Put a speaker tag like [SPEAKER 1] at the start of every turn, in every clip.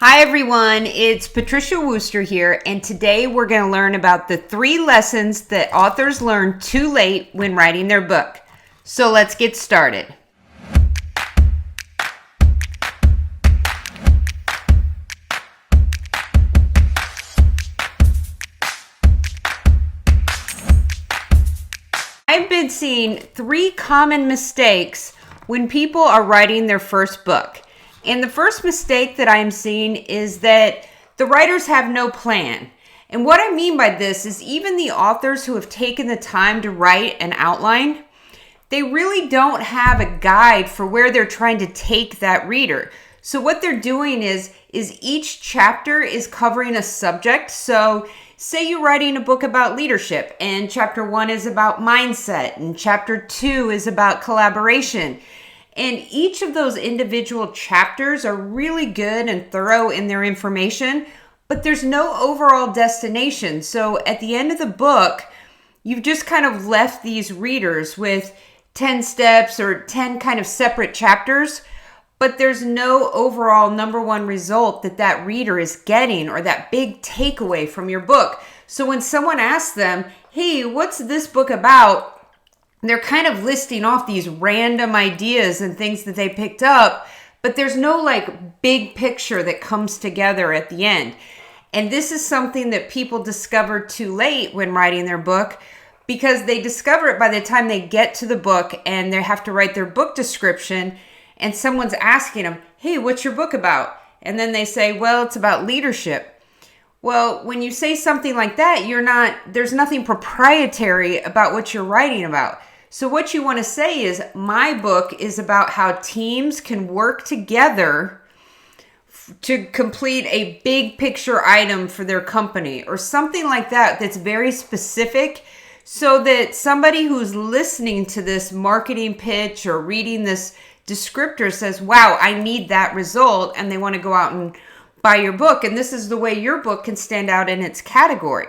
[SPEAKER 1] Hi everyone, it's Patricia Wooster here, and today we're going to learn about the 3 lessons that authors learn too late when writing their book. So let's get started. I've been seeing 3 common mistakes when people are writing their first book. And the first mistake that I'm seeing is that the writers have no plan. And what I mean by this is even the authors who have taken the time to write an outline, they really don't have a guide for where they're trying to take that reader. So what they're doing is each chapter is covering a subject. So say you're writing a book about leadership and chapter 1 is about mindset and chapter 2 is about collaboration. And each of those individual chapters are really good and thorough in their information, but there's no overall destination. So at the end of the book, you've just kind of left these readers with 10 steps or 10 kind of separate chapters, but there's no overall number one result that reader is getting or that big takeaway from your book. So when someone asks them, hey, what's this book about? They're kind of listing off these random ideas and things that they picked up, but there's no big picture that comes together at the end. And this is something that people discover too late when writing their book, because they discover it by the time they get to the book and they have to write their book description and someone's asking them, hey, what's your book about? And then they say, well, it's about leadership. Well, when you say something like that, there's nothing proprietary about what you're writing about. So what you want to say is, my book is about how teams can work together to complete a big picture item for their company or something like that that's very specific, so that somebody who's listening to this marketing pitch or reading this descriptor says, wow, I need that result, and they want to go out and buy your book. And this is the way your book can stand out in its category.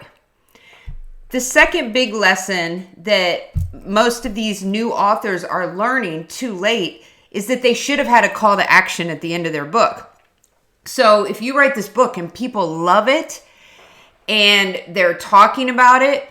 [SPEAKER 1] The second big lesson that most of these new authors are learning too late is that they should have had a call to action at the end of their book. So if you write this book and people love it and they're talking about it,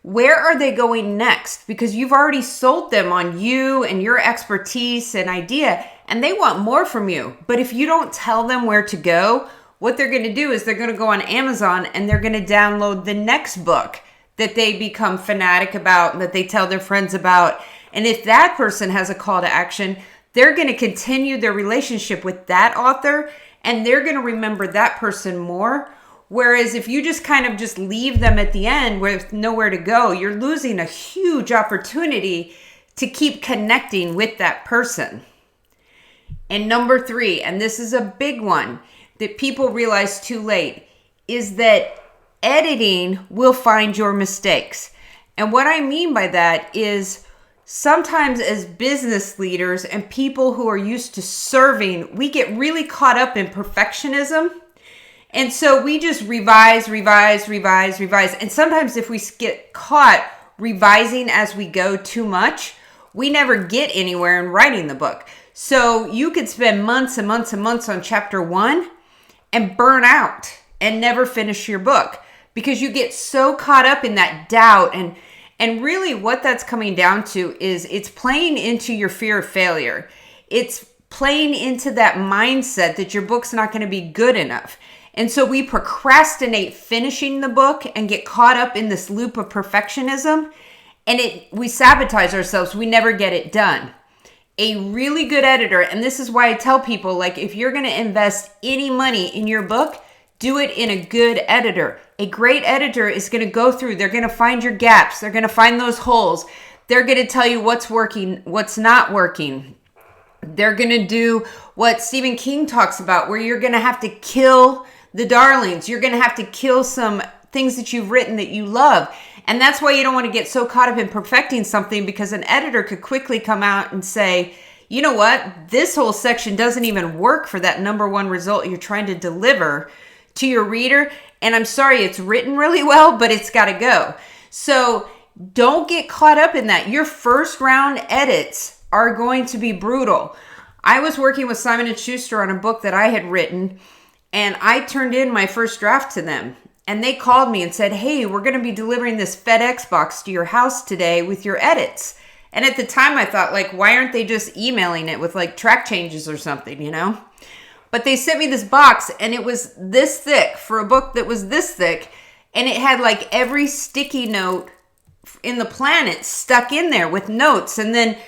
[SPEAKER 1] where are they going next? Because you've already sold them on you and your expertise and idea, and they want more from you. But if you don't tell them where to go, what they're going to do is they're going to go on Amazon and they're going to download the next book that they become fanatic about, that they tell their friends about. And if that person has a call to action, they're going to continue their relationship with that author and they're going to remember that person more. Whereas if you just leave them at the end with nowhere to go, you're losing a huge opportunity to keep connecting with that person. And number 3, and this is a big one that people realize too late, is that editing will find your mistakes. And what I mean by that is, sometimes as business leaders and people who are used to serving, we get really caught up in perfectionism. And so we just revise. And sometimes if we get caught revising as we go too much, we never get anywhere in writing the book. So you could spend months and months and months on chapter 1 and burn out and never finish your book, because you get so caught up in that doubt. And really what that's coming down to is it's playing into your fear of failure. It's playing into that mindset that your book's not going to be good enough. And so we procrastinate finishing the book and get caught up in this loop of perfectionism, and we sabotage ourselves. We never get it done. A really good editor, and this is why I tell people, if you're going to invest any money in your book, do it in a good editor. A great editor is going to go through. They're going to find your gaps. They're going to find those holes. They're going to tell you what's working, what's not working. They're going to do what Stephen King talks about, where you're going to have to kill the darlings. You're going to have to kill some things that you've written that you love. And that's why you don't want to get so caught up in perfecting something, because an editor could quickly come out and say, you know what? This whole section doesn't even work for that number one result you're trying to deliver to your reader. And I'm sorry, it's written really well, but it's got to go. So don't get caught up in that. Your first round edits are going to be brutal. I was working with Simon & Schuster on a book that I had written, and I turned in my first draft to them. And they called me and said, hey, we're going to be delivering this FedEx box to your house today with your edits. And at the time I thought, like, why aren't they just emailing it with like track changes or something, you know? But they sent me this box and it was this thick for a book that was this thick. And it had like every sticky note in the planet stuck in there with notes. And then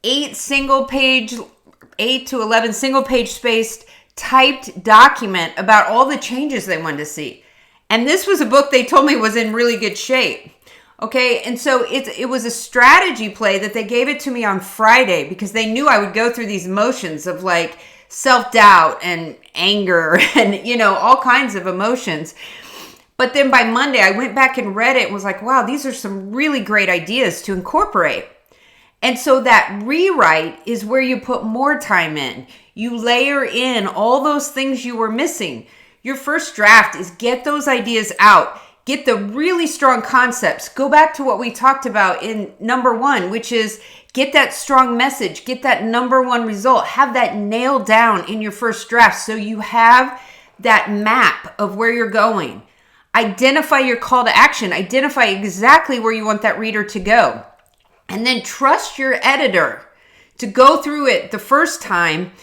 [SPEAKER 1] 8 to 11 single page spaced typed document about all the changes they wanted to see. And this was a book they told me was in really good shape. Okay, and so it was a strategy play that they gave it to me on Friday because they knew I would go through these motions of like self-doubt and anger and, you know, all kinds of emotions. But then by Monday, I went back and read it and was like, wow, these are some really great ideas to incorporate. And so that rewrite is where you put more time in. You layer in all those things you were missing. Your first draft is get those ideas out. Get the really strong concepts. Go back to what we talked about in number 1, which is get that strong message. Get that number 1 result. Have that nailed down in your first draft so you have that map of where you're going. Identify your call to action. Identify exactly where you want that reader to go. And then trust your editor to go through it the first time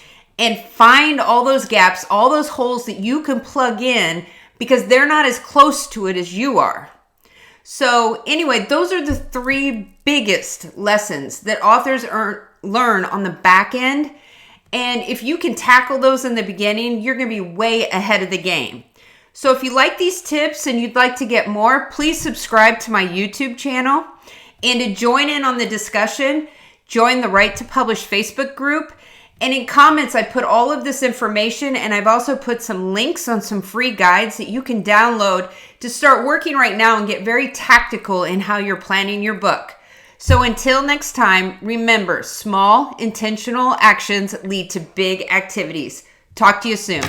[SPEAKER 1] and find all those gaps, all those holes that you can plug in because they're not as close to it as you are. So anyway, those are the 3 biggest lessons that authors learn on the back end. And if you can tackle those in the beginning, you're going to be way ahead of the game. So if you like these tips and you'd like to get more, please subscribe to my YouTube channel. And to join in on the discussion, join the Right to Publish Facebook group. And in comments, I put all of this information, and I've also put some links on some free guides that you can download to start working right now and get very tactical in how you're planning your book. So until next time, remember, small, intentional actions lead to big activities. Talk to you soon.